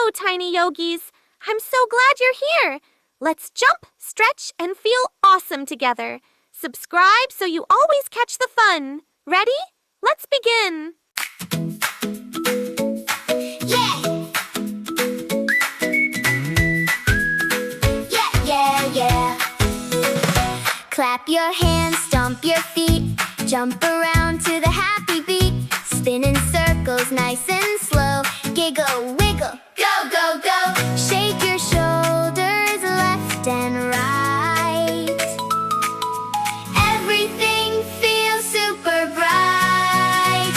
Hello, tiny yogis. I'm so glad you're here. Let's jump, stretch, and feel awesome together. Subscribe so you always catch the fun. Ready? Let's begin. Yeah! Yeah, yeah, yeah. Clap your hands, stomp your feet, jump around to the happy beat. Spin in circles, nice and slow. Giggle, wiggle, go, go, go. Shake your shoulders left and right. Everything feels super bright.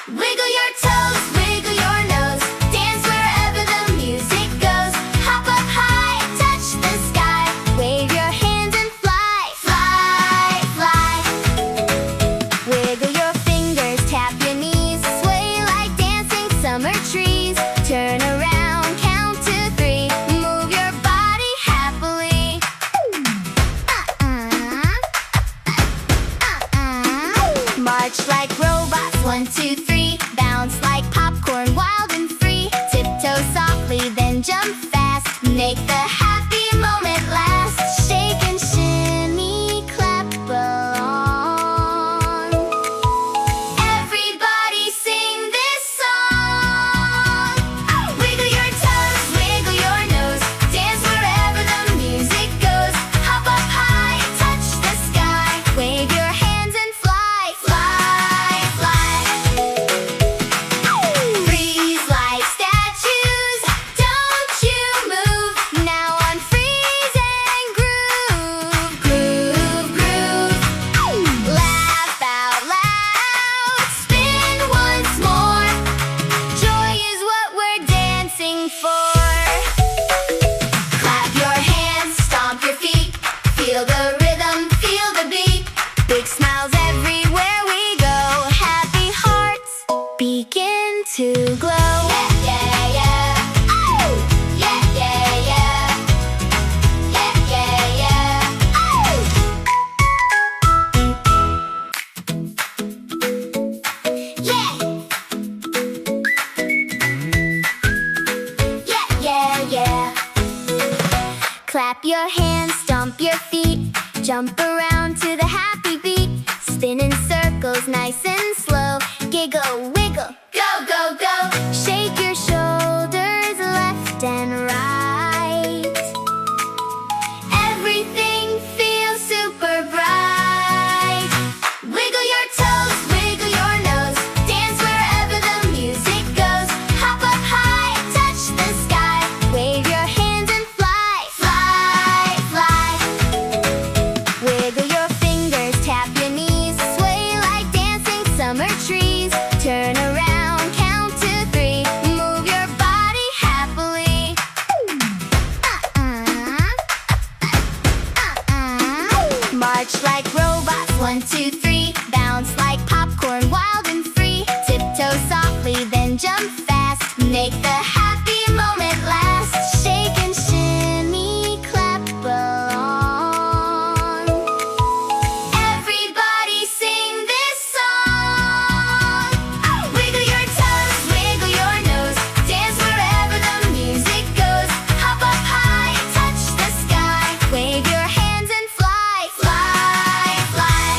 Wiggle your toes, wiggle your nose. Dance wherever the music goes. Hop up high, touch the sky. Wave your hands and fly, fly, fly. Wiggle your fingers, tap your knees. Sway like dancing summer trees. Turn around, count to 3. Move your body happily. March like robots, 1, 2, 3. Bounce like popcorn, wild and free. Tiptoe softly, then jump fast. Make the happy moment last. Shake and shimmy, clap along. Everybody sing this song. Wiggle your toes, wiggle your nose. Dance wherever the music goes. Hop up high, touch the sky. Wave your hands and fly, fly, fly. Freeze like statues, don't you move. Now unfreeze and groove, groove, groove. Laugh out loud, spin once more. Joy is what we're dancing for. Clap your hands, stomp your feet. Feel the rhythm, feel the beat. Big smiles everywhere we go. Happy hearts begin to glow. Yeah, yeah, yeah. Oh! Yeah, yeah, yeah. Yeah, yeah, yeah. Oh! Yeah. Yeah, yeah, yeah. Clap your hands, stomp your feet, jump around to the happy beat. Spin in circles, nice and slow. Giggle, wiggle, go, go, go. Shake your shoulders left and right. Everything feels super bright. Wiggle your toes, wiggle your nose. Dance wherever the music goes. Hop up high, touch the sky. Wave your hands and fly, fly, fly. Wiggle your fingers, tap your knees. Sway like dancing summer trees. Turn around, count to 3. Move your body happily. March like robots, 1, 2, 3. Bounce like popcorn, wild and free. Tiptoe softly, then jump fast. Make the happy moment last. Shake and shimmy, clap along. Everybody sing this song. Wiggle your toes, wiggle your nose. Dance wherever the music goes. Hop up high, touch the sky. Wave your hands and fly, fly, fly.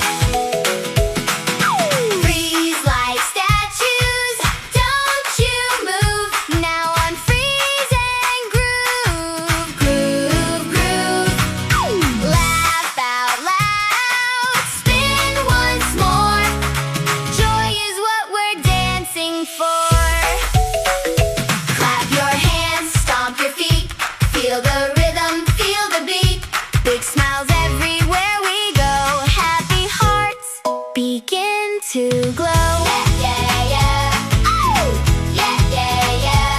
Freeze like statues, don't you move. Now unfreeze and groove, groove, groove. Laugh out loud, spin once more. Joy is what we're dancing for. Clap your hands, stomp your feet. Feel the rhythm, feel the beat. Big smiles everywhere we go. Happy hearts begin to glow. Yeah, yeah, yeah. Oh! Yeah, yeah, yeah.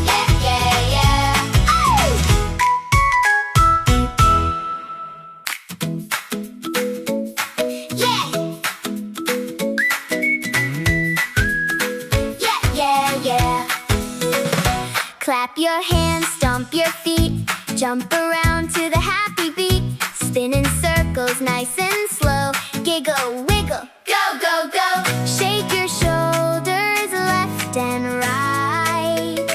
Yeah, yeah, yeah. Oh! Yeah. Yeah, yeah, yeah. Clap your hands, stomp your feet, jump around to the happy beat. Spin in circles, nice and slow. Giggle, wiggle, go, go, go. Shake your shoulders left and right.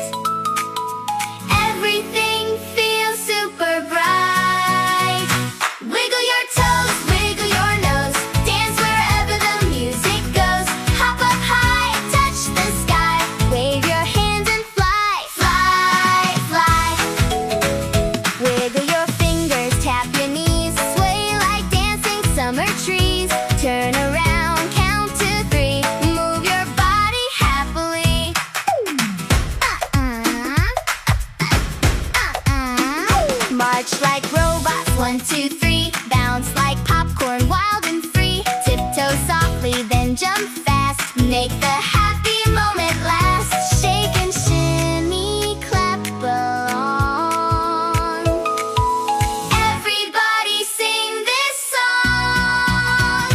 March like robots, 1, 2, 3. Bounce like popcorn, wild and free. Tiptoe softly, then jump fast. Make the happy moment last. Shake and shimmy, clap along. Everybody sing this song.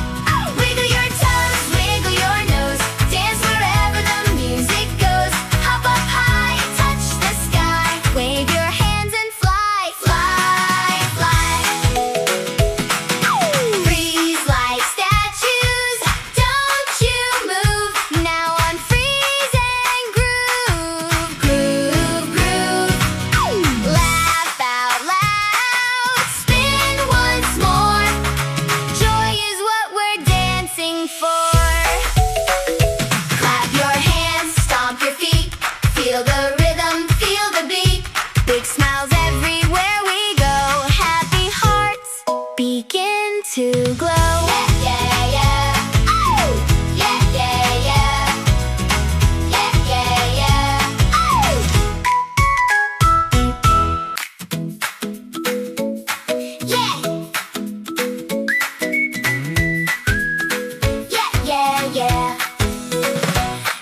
Wiggle your toes, wiggle your nose. Dance wherever the music goes. Hop up high, touch the sky. Wave your hands and fly, fly, fly. Freeze like statues, don't you move. Now on freeze and groove, groove, groove. Laugh out loud, spin once more. Joy is what we're dancing for. Clap your hands, stomp your feet. Feel the rhythm, feel the beat. Big smiles everywhere we go. Happy hearts begin to glow. Yeah, yeah, yeah. Oh! Yeah, yeah, yeah. Yeah, yeah, yeah. Oh! Yeah. Yeah, yeah, yeah.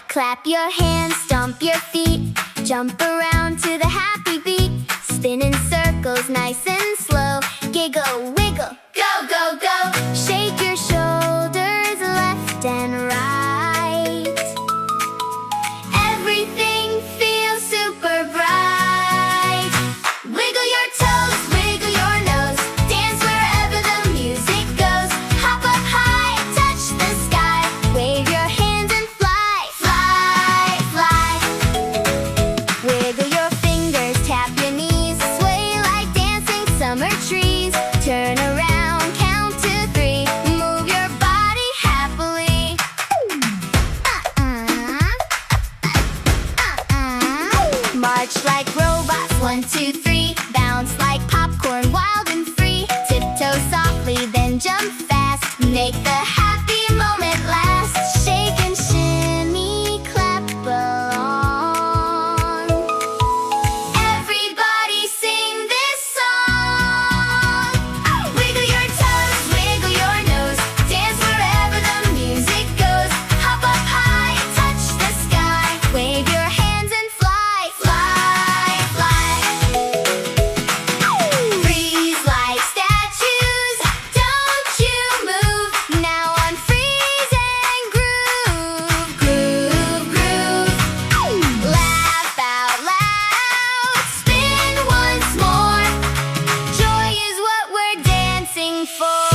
Clap your hands, stomp your feet. Jump around to the happy beat. Spin in circles, nice and slow. Giggle, wiggle, go, go, go. Shake your shoulders left and right. Everything feels super bright. Wiggle your toes, wiggle your nose. Dance wherever the music goes. Hop up high, touch the sky. Wave your hands and fly, fly, fly. Wiggle your fingers, tap your knees. Sway like dancing summer trees. Turn around, count to 3. Move your body happily. March like robots, 1, 2, 3. Bounce like popcorn, wild and free. Tiptoe softly, then jump fast. Make the happy moment last. Shake and shimmy, clap along. Everybody sing this song. Wiggle your toes, wiggle your nose. Dance wherever the music goes. Hop up high, touch the sky. Wave your hands and fly, fly, fly. Freeze like statues, don't you move. Now on freeze and groove, groove, groove. Laugh out loud, spin once more. Joy is what we're dancing for.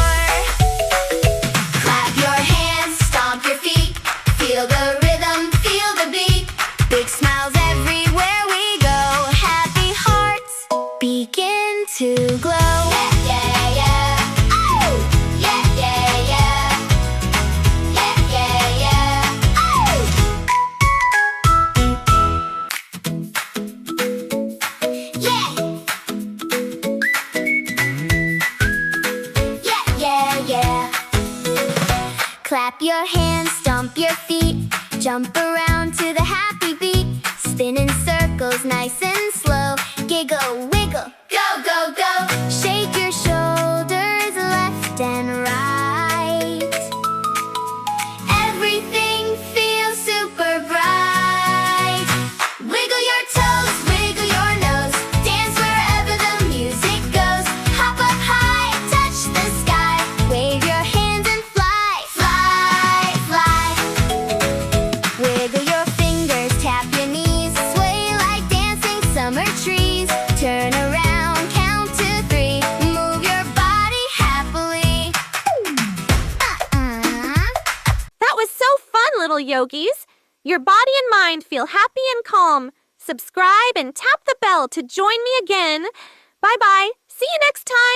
Clap your hands, stomp your feet. Feel the rhythm, feel the beat. Big smiles everywhere we go. Happy hearts begin to glow. Yeah, yeah, yeah. Oh! Yeah, yeah, yeah. Yeah, yeah, yeah. Oh! Yeah. Yeah, yeah, yeah. Clap your hands, stomp your feet. Jump around to the happy beat. Spin in circles, nice and slow. Giggle, wiggle, go, go, go. Shake your shoulders left and right. Everything feels super bright. Wiggle your toes, wiggle your nose. Dance wherever the music goes. Hop up high, touch the sky. Wave your hands and fly, fly, fly. Wiggle your fingers, tap your knees. Sway like dancing summer trees. Turn around, count to 3. Move your body happily. That was so fun, little yogis. Your body and mind feel happy and calm. Subscribe and tap the bell to join me again. Bye-bye. See you next time.